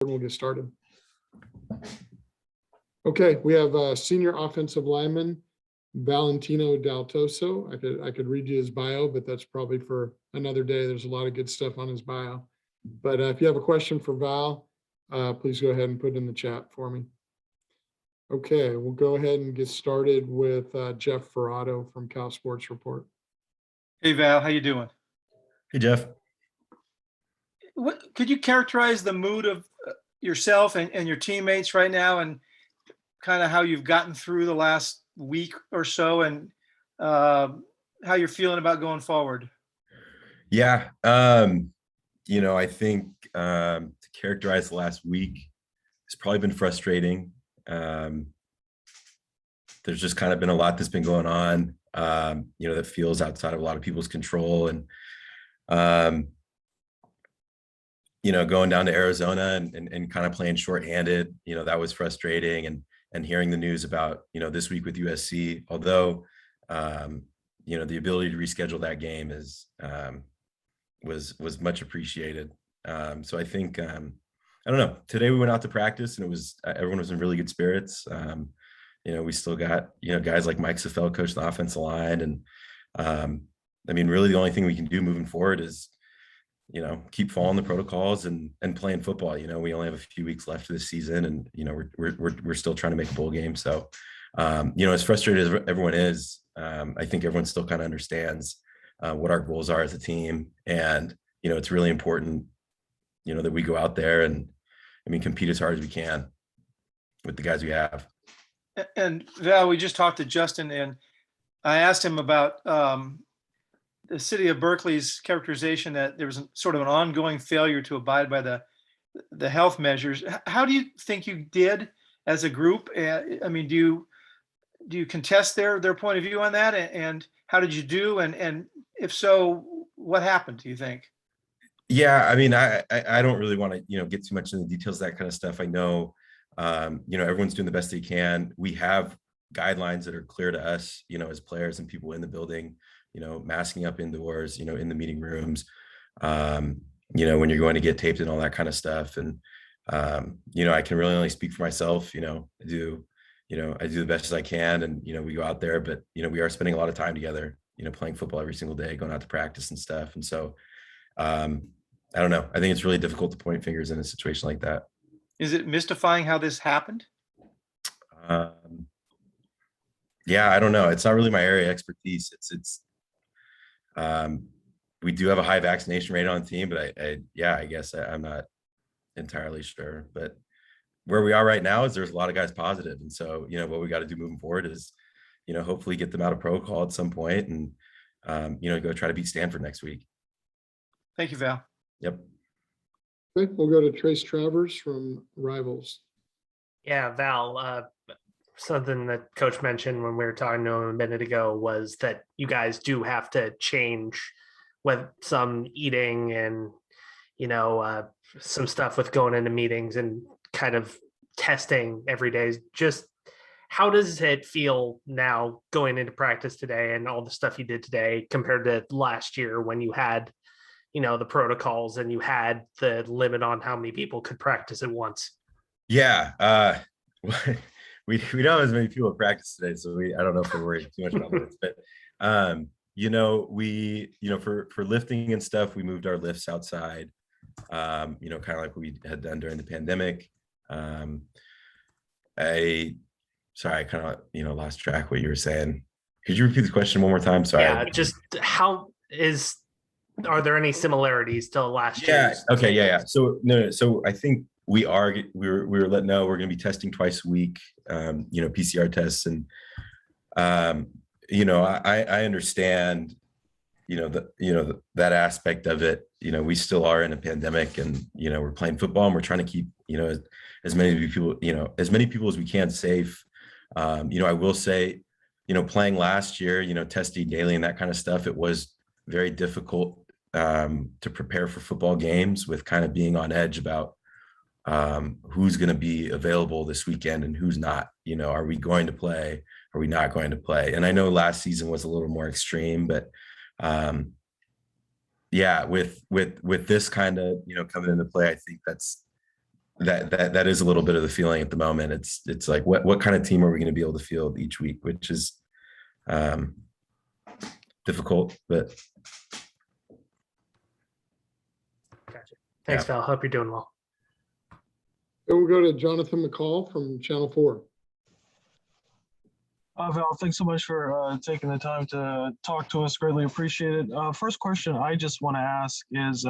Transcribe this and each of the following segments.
We'll get started. Okay, we have senior offensive lineman Valentino Daltoso. I could read you his bio, but that's probably for another day. There's a lot of good stuff on his bio. But if you have a question for Val, please go ahead and put it in the chat for me. Okay, we'll go ahead and get started with Jeff Ferrato from Cal Sports Report. Hey Val, how you doing? Hey Jeff. What could you characterize the mood of yourself and your teammates right now, and kind of how you've gotten through the last week or so, and how you're feeling about going forward? Yeah, I think to characterize the last week, it's probably been frustrating. There's just kind of been a lot that's been going on, that feels outside of a lot of people's control. And, going down to Arizona and kind of playing shorthanded, that was frustrating. And hearing the news about, this week with USC, although, the ability to reschedule that game was much appreciated. So I think, I don't know, today we went out to practice and it was, everyone was in really good spirits. We still got, guys like Mike Safel coach the offensive line. And really the only thing we can do moving forward is, keep following the protocols and playing football. We only have a few weeks left of the season, and we're still trying to make a bowl game. So, as frustrated as everyone is, I think everyone still kind of understands what our goals are as a team, and it's really important, that we go out there and compete as hard as we can with the guys we have. And Val, we just talked to Justin, and I asked him about the city of Berkeley's characterization that there was sort of an ongoing failure to abide by the health measures. How do you think you did as a group? Do you contest their point of view on that? And how did you do? And if so, what happened, do you think? Yeah, I don't really want to, get too much into the details of that kind of stuff. I know, everyone's doing the best they can. We have guidelines that are clear to us, as players and people in the building, masking up indoors, in the meeting rooms, when you're going to get taped and all that kind of stuff. And, I can really only speak for myself. I do the best as I can, and, we go out there, but, we are spending a lot of time together, playing football every single day, going out to practice and stuff. And so, I don't know. I think it's really difficult to point fingers in a situation like that. Is it mystifying how this happened? Yeah, I don't know. It's not really my area of expertise. We do have a high vaccination rate on the team, but I guess I'm not entirely sure. But where we are right now is there's a lot of guys positive. And so, what we got to do moving forward is, hopefully get them out of protocol at some point and, go try to beat Stanford next week. Thank you, Val. Yep. Okay, we'll go to Trace Travers from Rivals. Yeah, Val, something that Coach mentioned when we were talking to him a minute ago was that you guys do have to change with some eating and, some stuff with going into meetings and kind of testing every day. Just how does it feel now going into practice today and all the stuff you did today compared to last year when you had, the protocols and you had the limit on how many people could practice at once? Yeah. We don't have as many people at practice today, so I don't know if we're worried too much about this, but for lifting and stuff, we moved our lifts outside, kind of like we had done during the pandemic. I kind of lost track what you were saying. Could you repeat the question one more time? Sorry. Yeah, just are there any similarities to last year? Okay. Yeah. So no. So I think we were let know we're going to be testing twice a week, PCR tests. And, I understand, that aspect of it. We still are in a pandemic, and, we're playing football, and we're trying to keep, as many people as we can safe. I will say, playing last year, testing daily and that kind of stuff, it was very difficult to prepare for football games with kind of being on edge about who's going to be available this weekend and who's not. Are we going to play? Are we not going to play? And I know last season was a little more extreme, but with this kind of coming into play, I think that's that is a little bit of the feeling at the moment. It's like what kind of team are we going to be able to field each week, which is difficult, but Gotcha. Thanks, Yeah. Val. Hope you're doing well. Then we'll go to Jonathan McCall from Channel 4. Val, thanks so much for taking the time to talk to us. Greatly appreciate it. First question I just want to ask is,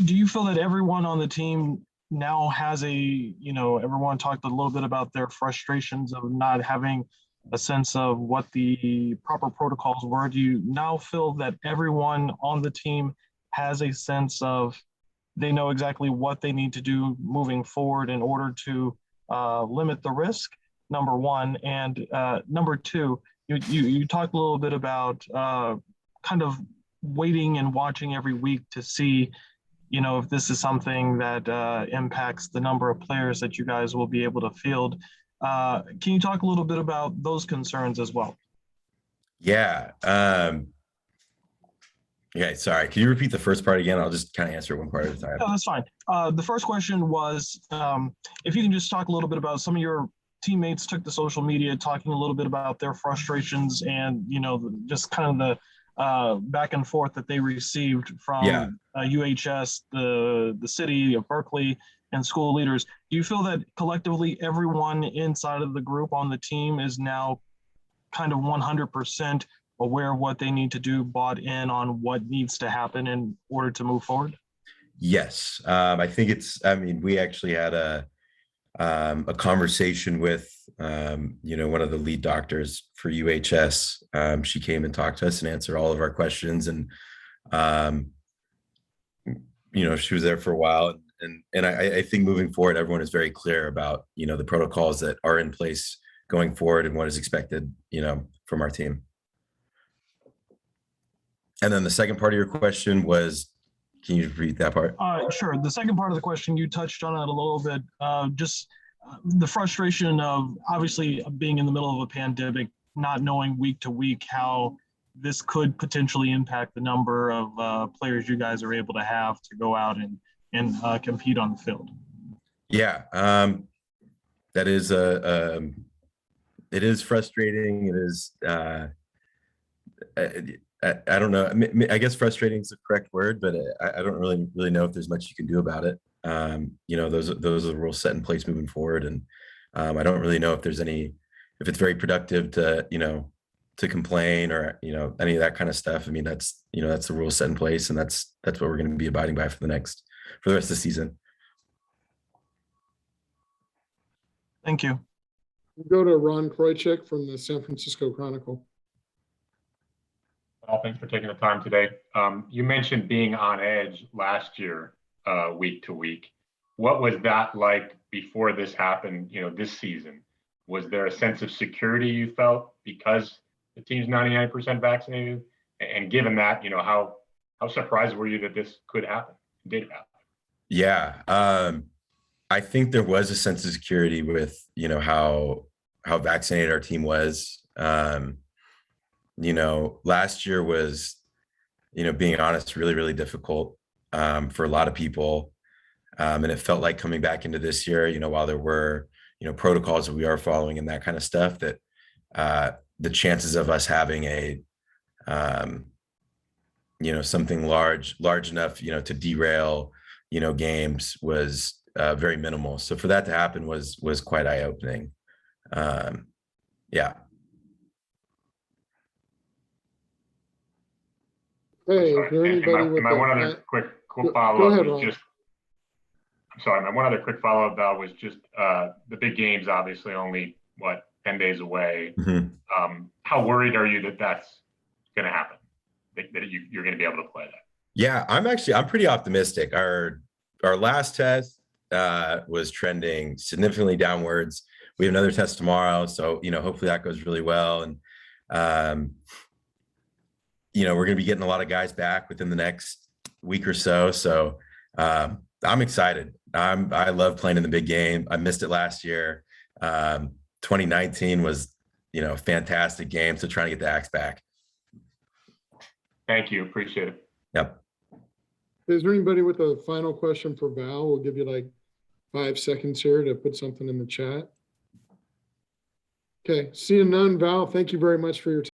do you feel that everyone on the team now has everyone talked a little bit about their frustrations of not having a sense of what the proper protocols were? Do you now feel that everyone on the team has a sense of they know exactly what they need to do moving forward in order to limit the risk? Number one. And number two, you talked a little bit about kind of waiting and watching every week to see, if this is something that impacts the number of players that you guys will be able to field. Can you talk a little bit about those concerns as well? Yeah. Okay, sorry. Can you repeat the first part again? I'll just kind of answer it one part at a time. No, that's fine. The first question was, if you can just talk a little bit about some of your teammates took to social media talking a little bit about their frustrations and, just kind of the back and forth that they received from UHS, the city of Berkeley, and school leaders. Do you feel that collectively everyone inside of the group on the team is now kind of 100% aware of what they need to do, bought in on what needs to happen in order to move forward? Yes. I think we actually had a conversation with, one of the lead doctors for UHS. She came and talked to us and answered all of our questions. And, she was there for a while. And I think moving forward, everyone is very clear about, the protocols that are in place going forward and what is expected, from our team. And then the second part of your question was, can you repeat that part? Sure. The second part of the question, you touched on it a little bit, just the frustration of obviously being in the middle of a pandemic, not knowing week to week how this could potentially impact the number of players you guys are able to have to go out and compete on the field. Yeah, that is it is frustrating. It is, I don't know. I guess frustrating is the correct word, but I don't really know if there's much you can do about it. Those are the rules set in place moving forward, and I don't really know if it's very productive to complain or any of that kind of stuff. I mean, that's the rules set in place, and that's what we're going to be abiding by for the rest of the season. Thank you. We'll go to Ron Krojcik from the San Francisco Chronicle. Well, thanks for taking the time today. You mentioned being on edge last year, week to week. What was that like before this happened, this season? Was there a sense of security you felt because the team's 99% vaccinated? And given that, how surprised were you that this could happen, did happen? Yeah, I think there was a sense of security with, how vaccinated our team was. Last year was, being honest, really, really difficult for a lot of people. And it felt like coming back into this year, while there were, protocols that we are following and that kind of stuff, that the chances of us having a, something large enough, to derail, games was very minimal. So for that to happen was quite eye-opening. Yeah. Hey, is there anybody with my one other quick follow-up go ahead, was Ron. just, I'm sorry, my one other quick follow-up, Val, was just the big game's obviously only, 10 days away. Mm-hmm. How worried are you that that's going to happen, that you're going to be able to play that? Yeah, I'm pretty optimistic. Our last test was trending significantly downwards. We have another test tomorrow, so hopefully that goes really well. And we're going to be getting a lot of guys back within the next week or so. So I'm excited. I love playing in the big game. I missed it last year. 2019 was, a fantastic game. So trying to get the Axe back. Thank you. Appreciate it. Yep. Is there anybody with a final question for Val? We'll give you like 5 seconds here to put something in the chat. Okay, seeing none, Val, thank you very much for your time.